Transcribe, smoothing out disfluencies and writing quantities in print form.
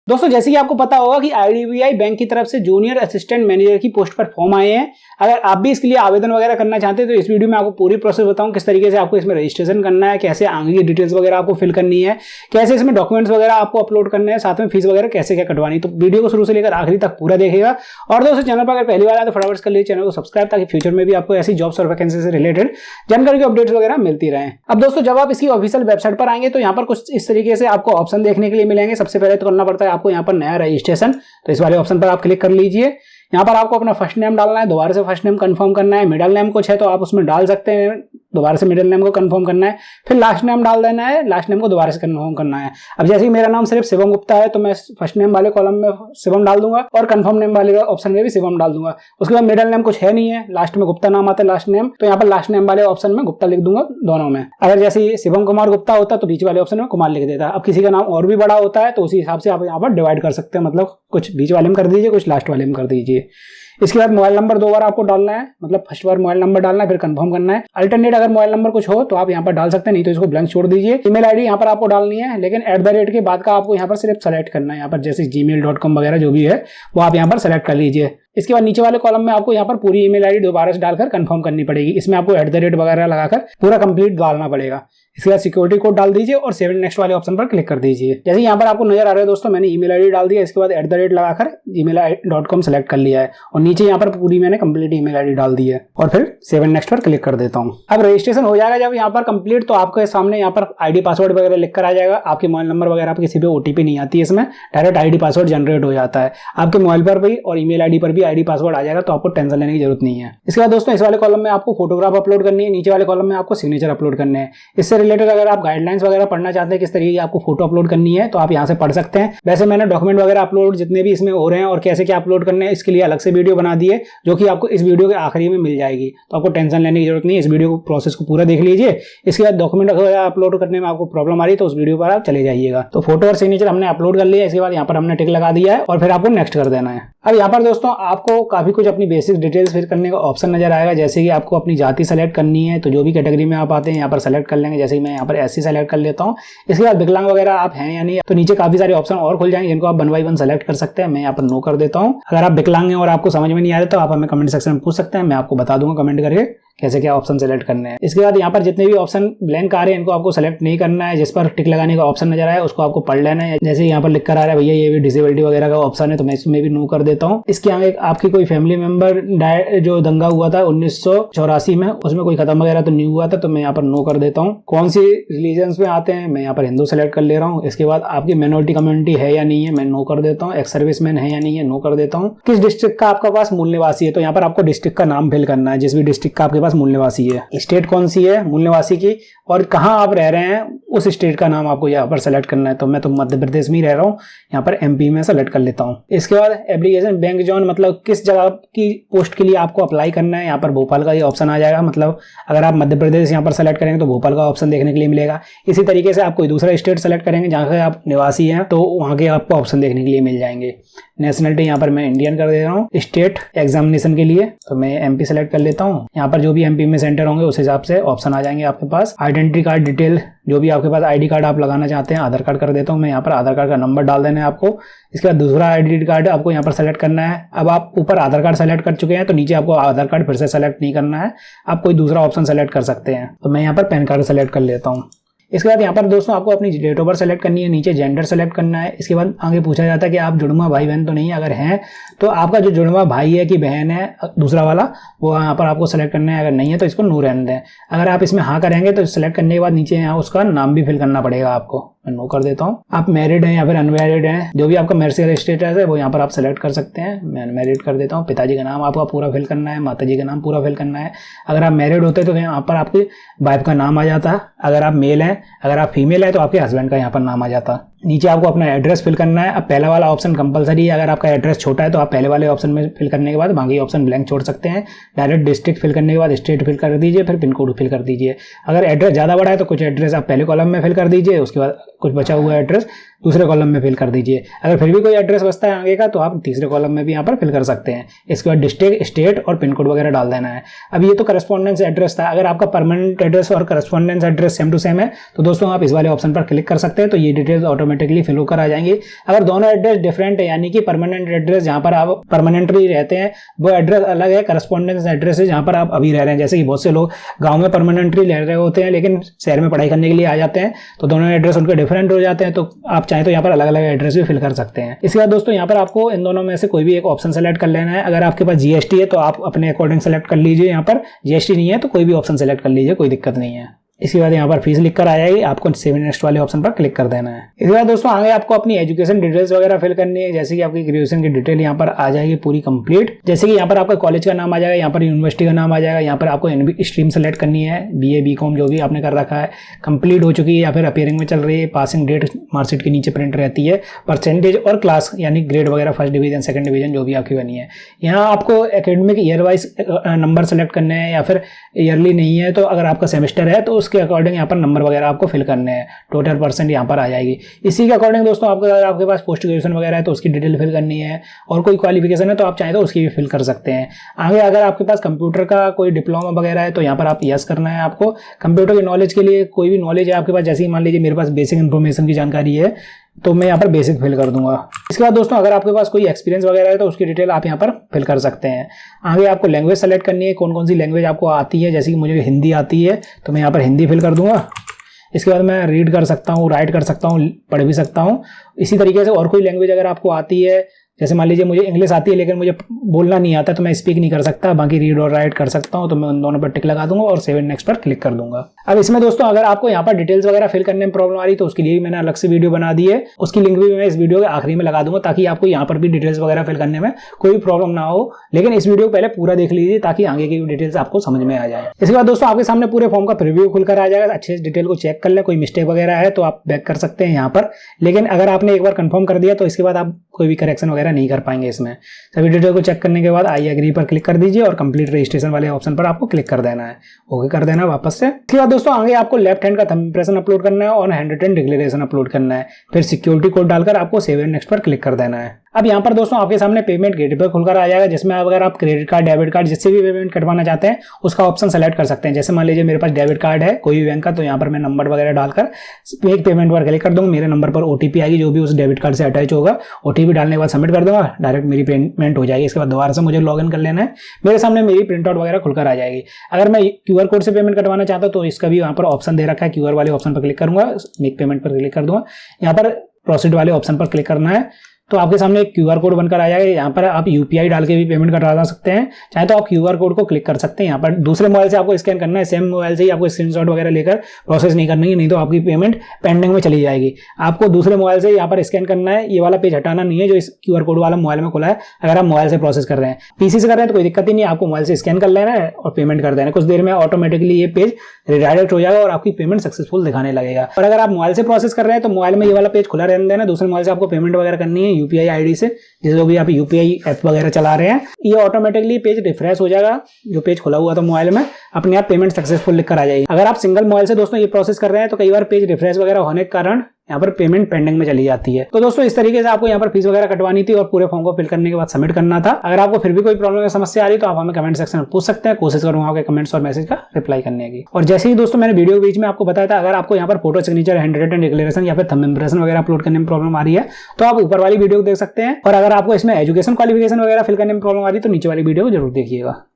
दोस्तों जैसे कि आपको पता होगा कि आईडीबीआई बैंक की तरफ से जूनियर असिस्टेंट मैनेजर की पोस्ट पर फॉर्म आए हैं। अगर आप भी इसके लिए आवेदन वगैरह करना चाहते हैं तो इस वीडियो में आपको पूरी प्रोसेस बताऊं, किस तरीके से आपको इसमें रजिस्ट्रेशन करना है, कैसे आगे की डिटेल्स वगैरह आपको फिल करनी है, कैसे इसमें डॉक्यूमेंट्स वगैरह आपको अपलोड करने हैं, साथ में फीस वगैरह कैसे क्या कटवानी। तो वीडियो को शुरू से लेकर आखिरी तक पूरा देखिएगा। और दोस्तों चैनल पर अगर पहली बार आए तो फटाफट कर लीजिए चैनल को सब्सक्राइब, ताकि फ्यूचर में भी आपको ऐसी जॉब्स और वैकेंसी से रिलेटेड जानकारी की अपडेट्स वगैरह मिलती रहे। अब दोस्तों जब आप इसकी ऑफिशियल वेबसाइट पर आएंगे तो यहाँ पर कुछ इस तरीके से आपको ऑप्शन देखने के लिए मिलेंगे। सबसे पहले तो करना पड़ता है आपको यहाँ पर नया रजिस्ट्रेशन, तो इस वाले ऑप्शन पर आप क्लिक कर लीजिए। यहाँ पर आपको अपना फर्स्ट नेम डालना है, दोबारा से फर्स्ट नेम कंफर्म करना है, मिडिल नेम कुछ है तो आप उसमें डाल सकते हैं, दोबारा से मिडिल नेम को कंफर्म करना है, फिर लास्ट नेम डाल देना है, लास्ट नेम को दोबारा से कंफर्म करना है। अब जैसे कि मेरा नाम सिर्फ शिवम गुप्ता है तो मैं फर्स्ट नेम वाले कॉलम में शिवम डाल दूंगा और कंफर्म नेम वाले ऑप्शन में भी शिवम डाल दूंगा। उसके बाद मिडिल नेम कुछ है नहीं है, लास्ट में गुप्ता नाम आता है लास्ट नेम, तो यहाँ पर लास्ट नेम वाले ऑप्शन में गुप्ता लिख दूंगा दोनों में। अगर जैसे शिवम कुमार गुप्ता होता तो बीच वाले ऑप्शन में कुमार लिख देता। अब किसी का नाम और भी बड़ा होता है तो उसी हिसाब से आप यहाँ पर डिवाइड कर सकते हैं, मतलब कुछ बीच वाले में कर दीजिए, कुछ लास्ट वाले में कर दीजिए। इसके बाद मोबाइल नंबर दो बार आपको डालना है, मतलब फर्स्ट बार मोबाइल नंबर डालना है फिर कंफर्म करना है। अल्टरनेट अगर मोबाइल नंबर कुछ हो तो आप यहाँ पर डाल सकते हैं, नहीं तो इसको ब्लैंक छोड़ दीजिए। ईमेल आईडी यहाँ पर आपको डालनी है, लेकिन @ के बाद का आपको यहाँ पर सिर्फ सेलेक्ट करना है। यहाँ पर जैसे gmail.com वगैरह जो भी है वो आप यहाँ पर सेलेक्ट कर लीजिए। इसके बाद नीचे वाले कॉलम में आपको यहाँ पर पूरी ईमेल आईडी दोबारा से डालकर कंफर्म करनी पड़ेगी। इसमें आपको @ वगैरह लगाकर पूरा कंप्लीट डालना पड़ेगा। इसके बाद सिक्योरिटी कोड डाल दीजिए और सेव नेक्स्ट वाले ऑप्शन पर क्लिक कर दीजिए। जैसे यहाँ पर आपको नजर आ रहा है दोस्तों, मैंने ईमेल आईडी डाल दिया, इसके बाद @ लगाकर gmail.com सेलेक्ट कर लिया है और नीचे यहाँ पर पूरी मैंने कंप्लीट ईमेल आईडी डाल दी है और फिर सेव नेक्स्ट पर क्लिक कर देता हूँ। अब रजिस्ट्रेशन हो जाएगा जब यहाँ पर कंप्लीट, तो आपके सामने यहाँ पर आईडी पासवर्ड वगैरह लिख कर आ जाएगा। आपके मोबाइल नंबर वगैरह आप किसी पे ओटीपी नहीं आती है, इसमें डायरेक्ट आईडी पासवर्ड जनरेट हो जाता है। आपके मोबाइल पर भी और ईमेल आईडी पर भी आईडी पासवर्ड आ जाएगा, तो आपको टेंशन लेने की जरूरत नहीं है। इसके बाद दोस्तों इस वाले कॉलम में आपको फोटोग्राफ अपलोड करनी है, नीचे वाले कॉलम में आपको सिग्नेचर अपलोड करने हैं। इससे रिलेटेड अगर आप गाइडलाइंस वगैरह पढ़ना चाहते हैं किस तरीके की आपको फोटो अपलोड करनी है तो आप यहाँ से पढ़ सकते हैं। वैसे मैंने डॉक्यूमेंट वगैरह अपलोड जितने भी इसमें हो रहे हैं और कैसे क्या अपलोड करने हैं इसके लिए अलग से वीडियो बना दी है, जो कि आपको इस वीडियो के आखिरी में मिल जाएगी, तो आपको टेंशन लेने की जरूरत नहीं है। इस वीडियो को प्रोसेस को पूरा देख लीजिए। इसके बाद डॉक्यूमेंट वगैरह अपलोड करने में आपको प्रॉब्लम आ रही है तो उस वीडियो पर आप चले जाइएगा। तो फोटो और सिग्नेचर हमने अपलोड कर लिया, इसके बाद यहाँ पर हमने टिक लगा दिया है और फिर आपको नेक्स्ट कर देना है। अब यहाँ पर दोस्तों आपको काफी कुछ अपनी बेसिक डिटेल्स फिल करने का ऑप्शन नजर आएगा। जैसे कि आपको अपनी जाति सेलेक्ट करनी है, तो जो भी कैटेगरी में आप आते हैं यहाँ पर सेलेक्ट कर लेंगे। जैसे कि मैं यहाँ पर SC सेलेक्ट कर लेता हूँ। इसके बाद विकलांग वगैरह आप हैं या नहीं, तो नीचे काफी सारे ऑप्शन और खुल जाएंगे जिनको आप 1 बाय 1 सेलेक्ट कर सकते हैं। मैं यहाँ पर नो कर देता हूँ। अगर आप विकलांग हैं और आपको समझ में नहीं आ रहा तो आप हमें कमेंट सेक्शन में पूछ सकते हैं, मैं आपको बता दूंगा कमेंट करके कैसे क्या ऑप्शन सेलेक्ट करने हैं। इसके बाद यहाँ पर जितने भी ऑप्शन ब्लैंक आ रहे हैं इनको आपको सेलेक्ट नहीं करना है। जिस पर टिक लगाने का ऑप्शन नजर आया है उसको आपको पढ़ लेना है। जैसे यहाँ पर लिख कर आ रहा है भैया ये भी डिसेबिलिटी वगैरह का ऑप्शन है, तो मैं इसमें भी नो कर देता हूँ। इसके आगे आपकी कोई फैमिली मेंबर जो दंगा हुआ था 1984 में, उसमें कोई खत्म वगैरह तो नहीं हुआ था, तो मैं यहाँ पर नो कर देता हूँ। कौन सी रिलीजन में आते हैं, मैं यहाँ पर हिंदू सेलेक्ट कर ले रहा हूँ। इसके बाद आपकी माइनॉरिटी कम्युनिटी है या नहीं है, मैं नो कर देता हूँ। एक्स सर्विसमैन है या नहीं है, नो कर देता हूँ। किस डिस्ट्रिक्ट का आपका पास मूल निवासी है, तो यहाँ पर आपको डिस्ट्रिक्ट का नाम फिल करना है, जिस भी डिस्ट्रिक्ट का आपके पास मूल निवासी है। स्टेट कौन सी है मूल निवासी की और कहां आप रह रहे हैं उस स्टेट का नाम आपको यहाँ पर सेलेक्ट करना है। तो मैं तो मध्य प्रदेश में ही रह रहा हूँ, यहाँ पर MP में सेलेक्ट कर लेता हूँ। इसके बाद एप्लीकेशन बैंक जोन, मतलब किस जगह की पोस्ट के लिए आपको अप्लाई करना है। यहाँ पर भोपाल का ये ऑप्शन आ जाएगा, मतलब अगर आप मध्य प्रदेश यहाँ पर सेलेक्ट करेंगे तो भोपाल का ऑप्शन देखने के लिए मिलेगा। इसी तरीके से आप कोई दूसरा स्टेट सेलेक्ट करेंगे जहाँ से आप निवासी हैं तो वहाँ के आपको ऑप्शन देखने के लिए मिल जाएंगे। नेशनलिटी यहाँ पर मैं इंडियन कर दे रहा हूँ। स्टेट एग्जामिनेशन के लिए तो मैं MP सेलेक्ट कर लेता हूँ। यहाँ पर जो भी MP में सेंटर होंगे उस हिसाब से ऑप्शन आ जाएंगे आपके पास। आइडेंटिटी कार्ड डिटेल, जो भी आपके पास ID कार्ड आप लगाना चाहते हैं, आधार कार्ड कर देता हूँ मैं। यहाँ पर आधार कार्ड का नंबर डाल देना है आपको। इसके बाद दूसरा आइडेंटिटी कार्ड आपको यहाँ पर सेलेक्ट करना है। अब आप ऊपर आधार कार्ड सेलेक्ट कर चुके हैं तो नीचे आपको आधार कार्ड फिर से सेलेक्ट नहीं करना है, आप कोई दूसरा ऑप्शन सेलेक्ट कर सकते हैं। तो मैं यहाँ पर पैन कार्ड सेलेक्ट कर लेता हूँ। इसके बाद यहाँ पर दोस्तों आपको अपनी डेट ऑफ बर्थ सेलेक्ट करनी है, नीचे जेंडर सेलेक्ट करना है। इसके बाद आगे पूछा जाता है कि आप जुड़वा भाई बहन तो नहीं, अगर हैं तो आपका जो जुड़वा भाई है कि बहन है दूसरा वाला वो यहाँ पर आपको सेलेक्ट करना है, अगर नहीं है तो इसको नो रहने दें। अगर आप इसमें हाँ करेंगे तो सेलेक्ट करने के बाद नीचे यहाँ उसका नाम भी फिल करना पड़ेगा आपको, मैं नो कर देता हूँ। आप मैरिड हैं या फिर अनमैरिड हैं, जो भी आपका मैरिटल स्टेटस है वो यहाँ पर आप सेलेक्ट कर सकते हैं। मैं अनमैरिड कर देता हूँ। पिताजी का नाम आपका पूरा फिल करना है, माताजी का नाम पूरा फिल करना है। अगर आप मैरिड होते तो यहाँ पर आपकी वाइफ का नाम आ जाता। अगर आप मेल हैं, अगर आप फीमेल है तो आपके हस्बैंड का यहाँ पर नाम आ जाता। नीचे आपको अपना एड्रेस फिल करना है। अब पहला वाला ऑप्शन कंपलसरी है, अगर आपका एड्रेस छोटा है तो आप पहले वाले ऑप्शन में फिल करने के बाद बाकी ऑप्शन ब्लैंक छोड़ सकते हैं। डायरेक्ट डिस्ट्रिक्ट फिल करने के बाद स्टेट फिल कर दीजिए, फिर पिन कोड फिल कर दीजिए। अगर एड्रेस ज़्यादा बड़ा है तो कुछ एड्रेस आप पहले कॉलम में फिल कर दीजिए, उसके बाद कुछ बचा हुआ एड्रेस दूसरे कॉलम में फिल कर दीजिए। अगर फिर भी कोई एड्रेस बचता है आगे का तो आप तीसरे कॉलम में भी यहाँ पर फिल कर सकते हैं। इसके बाद डिस्ट्रिक्ट, स्टेट और पिन कोड वगैरह डाल देना है। अब ये तो करस्पॉन्डेंस एड्रेस था। अगर आपका परमानेंट एड्रेस और correspondence address same to same है तो दोस्तों आप इस वाले ऑप्शन पर क्लिक कर सकते हैं, तो ये डिटेल्स ऑटोमेटिकली फिल होकर आ जाएंगी। अगर दोनों एड्रेस डिफरेंट है, यानी कि परमानेंट एड्रेस जहाँ पर आप परमानेंटली रहते हैं वो एड्रेस अलग है, करस्पॉन्डेंस एड्रेस है जहाँ पर आप अभी रह रहे हैं, जैसे कि बहुत से लोग गाँव में परमानेंटली रह रहे होते हैं लेकिन शहर में पढ़ाई करने के लिए आ जाते हैं, तो दोनों एड्रेस उनके डिफरेंट हो जाते हैं, तो आप चाहें तो यहाँ पर अलग अलग एड्रेस भी फिल कर सकते हैं। इसके बाद दोस्तों यहाँ पर आपको इन दोनों में से कोई भी एक ऑप्शन सेलेक्ट कर लेना है। अगर आपके पास जीएसटी है तो आप अपने अकॉर्डिंग सेलेक्ट कर लीजिए, यहाँ पर जीएसटी नहीं है तो कोई भी ऑप्शन सेलेक्ट कर लीजिए, कोई दिक्कत नहीं है। इसके बाद यहाँ पर फीस लिखकर आ जाएगी, आपको सेव नेक्स्ट वाले ऑप्शन पर क्लिक कर देना है। इसके बाद दोस्तों आगे आपको अपनी एजुकेशन डिटेल्स वगैरह फिल करनी है, जैसे कि आपकी ग्रेजुएशन की डिटेल यहाँ पर आ जाएगी पूरी कंप्लीट। जैसे कि यहाँ पर आपका कॉलेज का नाम आ जाएगा, यहाँ पर यूनिवर्सिटी का नाम आ जाएगा, यहाँ पर आपको स्ट्रीम सेलेक्ट करनी है, बीए बीकॉम जो भी आपने कर रखा है, कंप्लीट हो चुकी है या फिर अपियरिंग में चल रही है, पासिंग डेट मार्कशीट के नीचे प्रिंट रहती है, परसेंटेज और क्लास यानी ग्रेड वगैरह फर्स्ट डिवीजन सेकंड डिवीजन जो भी आपकी बनी है। यहाँ आपको academic year wise number select करने हैं या फिर ईयरली नहीं है, तो अगर आपका सेमेस्टर है तो उसके अकॉर्डिंग यहाँ पर नंबर वगैरह आपको फिल करने हैं, टोटल परसेंट यहाँ पर आ जाएगी। इसी के अकॉर्डिंग दोस्तों आपको अगर आपके पास पोस्ट ग्रेजुएशन वगैरह है तो उसकी डिटेल फिल करनी है, और कोई क्वालिफिकेशन है तो आप चाहें तो उसकी भी फिल कर सकते हैं। आगे अगर आपके पास कंप्यूटर का कोई डिप्लोमा वगैरह है तो यहाँ पर आप यस करना है। आपको कंप्यूटर की नॉलेज के लिए कोई भी नॉलेज है आपके पास, जैसे ही मान लीजिए मेरे पास बेसिक इन्फॉर्मेशन की जानकारी है तो मैं यहाँ पर बेसिक फिल कर दूंगा। इसके बाद दोस्तों अगर आपके पास कोई एक्सपीरियंस वगैरह है तो उसकी डिटेल आप यहाँ पर फिल कर सकते हैं। आगे आपको लैंग्वेज सेलेक्ट करनी है, कौन कौन सी लैंग्वेज आपको आती है, जैसे कि मुझे हिंदी आती है तो मैं यहाँ पर हिंदी फिल कर दूंगा। इसके बाद मैं रीड कर सकता हूँ, राइट कर सकता हूँ, पढ़ भी सकता हूँ। इसी तरीके से और कोई लैंग्वेज अगर आपको आती है, जैसे मान लीजिए मुझे इंग्लिश आती है लेकिन मुझे बोलना नहीं आता तो मैं स्पीक नहीं कर सकता, बाकी रीड और राइट कर सकता हूं, तो मैं उन दोनों पर टिक लगा दूंगा और सेव एंड नेक्स्ट पर क्लिक कर दूंगा। अब इसमें दोस्तों अगर आपको यहाँ पर डिटेल्स वगैरह फिल करने में प्रॉब्लम आ रही तो उसके लिए मैंने अलग से वीडियो बना दी है, उसकी लिंक भी मैं इस वीडियो के आखिरी में लगा दूंगा ताकि आपको यहाँ पर भी डिटेल्स वगैरह फिल करने में कोई भी प्रॉब्लम ना हो। लेकिन इस वीडियो को पहले पूरा देख लीजिए ताकि आगे की डिटेल्स आपको समझ में आ जाए। इसके बाद दोस्तों आपके सामने पूरे फॉर्म का प्रीव्यू खुलकर आ जाएगा, अच्छे से डिटेल को चेक कर ले, कोई मिस्टेक वगैरह है तो आप बैक कर सकते हैं यहाँ पर। लेकिन अगर आपने एक बार कंफर्म कर दिया तो इसके बाद आप कोई भी करेक्शन वगैरह नहीं कर पाएंगे। इसमें सभी डिटेल को चेक करने के बाद आई एग्री पर क्लिक कर दीजिए और कंप्लीट रजिस्ट्रेशन वाले ऑप्शन पर आपको क्लिक कर देना है, ओके कर देना वापस से। इसके बाद दोस्तों आगे आपको लेफ्ट हैंड का थंब इंप्रेशन अपलोड करना है और हैंड रिटन डिक्लेरेशन अपलोड करना है, फिर सिक्योरिटी कोड डालकर आपको सेव एंड नेक्स्ट पर क्लिक कर देना है। अब यहाँ पर दोस्तों आपके सामने पेमेंट गेटवे खुलकर आ जाएगा, जिसमें अगर आप क्रेडिट कार्ड, डेबिट कार्ड जिससे भी पेमेंट कटवाना चाहते हैं उसका ऑप्शन सेलेक्ट कर सकते हैं। जैसे मान लीजिए मेरे पास डेबिट कार्ड है कोई भी बैंक का, तो यहाँ पर मैं नंबर वगैरह डालकर एक पेमेंट पर क्लिक कर दूंगा, मेरे नंबर पर ओटीपी आएगी जो भी उस डेबिट कार्ड से अटैच होगा, ओटीपी डालने के बाद सबमिट कर दूंगा, डायरेक्ट मेरी पेमेंट हो जाएगी। इसके बाद दोबारा से मुझे लॉगिन कर लेना है, मेरे सामने मेरी प्रिंट आउट वगैरह खुलकर आ जाएगी। अगर मैं क्यूआर कोड से पेमेंट कटवाना चाहता हूँ तो इसका भी यहाँ पर ऑप्शन दे रखा है, क्यूआर वाले ऑप्शन पर क्लिक करूंगा, मेक पेमेंट पर क्लिक कर दूंगा, यहाँ पर प्रोसीड वाले ऑप्शन पर क्लिक करना है तो आपके सामने एक क्यूआर कोड बनकर आ जाएगा। यहाँ पर आप यूपीआई डाल के भी पेमेंट करा सकते हैं, चाहे तो आप क्यूआर कोड को क्लिक कर सकते हैं। यहाँ पर दूसरे मोबाइल से आपको स्कैन करना है, सेम मोबाइल से ही आपको स्क्रीनशॉट वगैरह लेकर प्रोसेस नहीं करनी है, नहीं तो आपकी पेमेंट पेंडिंग में चली जाएगी। आपको दूसरे मोबाइल से यहाँ पर स्कैन करना है, ये वाला पेज हटाना नहीं है जो इस क्यूआर कोड वाला मोबाइल में खुला है। अगर आप मोबाइल से प्रोसेस कर रहे हैं, पीसी से कर रहे हैं तो कोई दिक्कत ही नहीं है, आपको मोबाइल से स्कैन कर लेना है और पेमेंट कर देना है। कुछ देर में ऑटोमेटिकली ये पेज रिडायरेक्ट हो जाएगा और आपकी पेमेंट सक्सेसफुल दिखाने लगेगा। और अगर आप मोबाइल से प्रोसेस कर रहे हैं तो मोबाइल में ये वाला पेज खुला रहने देना, दूसरे मोबाइल से आपको पेमेंट वगैरह करनी है यूपीआई आईडी से, जैसे भी आप यूपीआई ऐप वगैरह चला रहे हैं, ये ऑटोमेटिकली पेज रिफ्रेश हो जाएगा, जो पेज खुला हुआ था मोबाइल में अपने आप पेमेंट सक्सेसफुल लिखकर आ जाएगी। अगर आप सिंगल मोबाइल से दोस्तों ये प्रोसेस कर रहे हैं तो कई बार पेज रिफ्रेश वगैरह होने के कारण यहाँ पर पेमेंट पेंडिंग में चली जाती है। तो दोस्तों इस तरीके से आपको यहाँ पर फीस वगैरह कटवानी थी और पूरे फॉर्म को फिल करने के बाद सबमिट करना था। अगर आपको फिर भी कोई प्रॉब्लम या समस्या आ रही तो आप हमें कमेंट सेक्शन में पूछ सकते हैं, कोशिश करूंगा आपके कमेंट्स और मैसेज का रिप्लाई करने की। और जैसे ही दोस्तों मैंने वीडियो के बीच में आपको बताया था, अगर आपको यहाँ पर photo signature, hand written declaration या फिर थंब इंप्रेशन वगैरह अपलोड करने में प्रॉब्लम आ रही है तो आप ऊपर वाली वीडियो को देख सकते हैं, और अगर आपको इसमें एजुकेशन क्वालिफिकेशन वगैरह फिल करने में प्रॉब्लम आ रही है तो नीचे वाली वीडियो को जरूर देखिएगा।